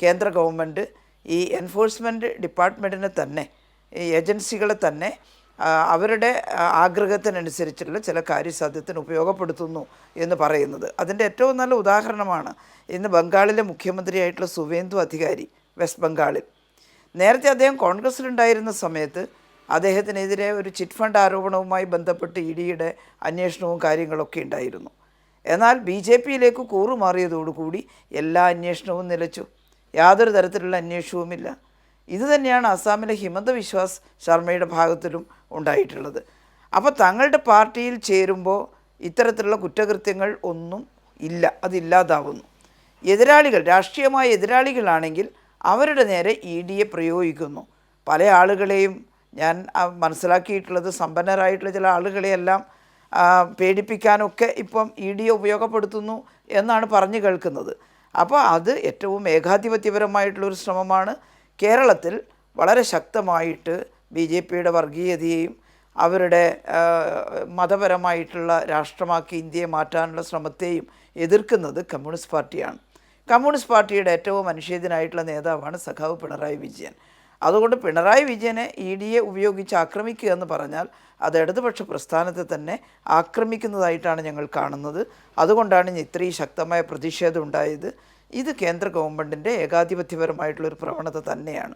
കേന്ദ്ര ഗവൺമെൻറ് ഈ എൻഫോഴ്സ്മെൻറ്റ് ഡിപ്പാർട്ട്മെൻറ്റിനെ തന്നെ, ഈ ഏജൻസികളെ തന്നെ അവരുടെ ആഗ്രഹത്തിനനുസരിച്ചുള്ള ചില കാര്യസാധ്യത്തിന് ഉപയോഗപ്പെടുത്തുന്നു എന്ന് പറയുന്നത്. അതിൻ്റെ ഏറ്റവും നല്ല ഉദാഹരണമാണ് ഇന്ന് ബംഗാളിലെ മുഖ്യമന്ത്രിയായിട്ടുള്ള സുവേന്ദു അധികാരി, വെസ്റ്റ് ബംഗാളിൽ. നേരത്തെ അദ്ദേഹം കോൺഗ്രസ്സിലുണ്ടായിരുന്ന സമയത്ത് അദ്ദേഹത്തിനെതിരെ ഒരു ചിറ്റ് ഫണ്ട് ആരോപണവുമായി ബന്ധപ്പെട്ട് ഇഡിയുടെ അന്വേഷണവും കാര്യങ്ങളൊക്കെ ഉണ്ടായിരുന്നു. എന്നാൽ BJPയിലേക്ക് കൂറുമാറിയതോടുകൂടി എല്ലാ അന്വേഷണവും നിലച്ചു. യാതൊരു തരത്തിലുള്ള അന്വേഷണവുമില്ല. ഇതുതന്നെയാണ് അസാമിലെ ഹിമന്ത വിശ്വാസ് ശർമ്മയുടെ ഭാഗത്തിലും ഉണ്ടായിട്ടുള്ളത്. അപ്പോൾ തങ്ങളുടെ പാർട്ടിയിൽ ചേരുമ്പോൾ ഇത്തരത്തിലുള്ള കുറ്റകൃത്യങ്ങൾ ഒന്നും ഇല്ല, അതില്ലാതാവുന്നു. എതിരാളികൾ, രാഷ്ട്രീയമായ എതിരാളികളാണെങ്കിൽ അവരുടെ നേരെ EDയെ പ്രയോഗിക്കുന്നു. പല ആളുകളെയും ഞാൻ മനസ്സിലാക്കിയിട്ടുള്ളത്, സമ്പന്നരായിട്ടുള്ള ചില ആളുകളെയെല്ലാം പേടിപ്പിക്കാനൊക്കെ ഇപ്പം EDയെ ഉപയോഗപ്പെടുത്തുന്നു എന്നാണ് പറഞ്ഞു കേൾക്കുന്നത്. അപ്പോൾ അത് ഏറ്റവും ഏകാധിപത്യപരമായിട്ടുള്ളൊരു ശ്രമമാണ്. കേരളത്തിൽ വളരെ ശക്തമായിട്ട് BJPയുടെ വർഗീയതയെയും അവരുടെ മതപരമായിട്ടുള്ള രാഷ്ട്രമാക്കി ഇന്ത്യയെ മാറ്റാനുള്ള ശ്രമത്തെയും എതിർക്കുന്നത് കമ്മ്യൂണിസ്റ്റ് പാർട്ടിയാണ്. കമ്മ്യൂണിസ്റ്റ് പാർട്ടിയുടെ ഏറ്റവും അനിഷേധ്യനായിട്ടുള്ള നേതാവാണ് സഖാവ് പിണറായി വിജയൻ. അതുകൊണ്ട് പിണറായി വിജയനെ EDയെ ഉപയോഗിച്ച് ആക്രമിക്കുക എന്ന് പറഞ്ഞാൽ അത് ഇടതുപക്ഷ പ്രസ്ഥാനത്തെ തന്നെ ആക്രമിക്കുന്നതായിട്ടാണ് ഞങ്ങൾ കാണുന്നത്. അതുകൊണ്ടാണ് ഇത്രയും ശക്തമായ പ്രതിഷേധം ഉണ്ടായത്. ഇത് കേന്ദ്ര ഗവൺമെൻറ്റിൻ്റെ ഏകാധിപത്യപരമായിട്ടുള്ളൊരു പ്രവണത തന്നെയാണ്.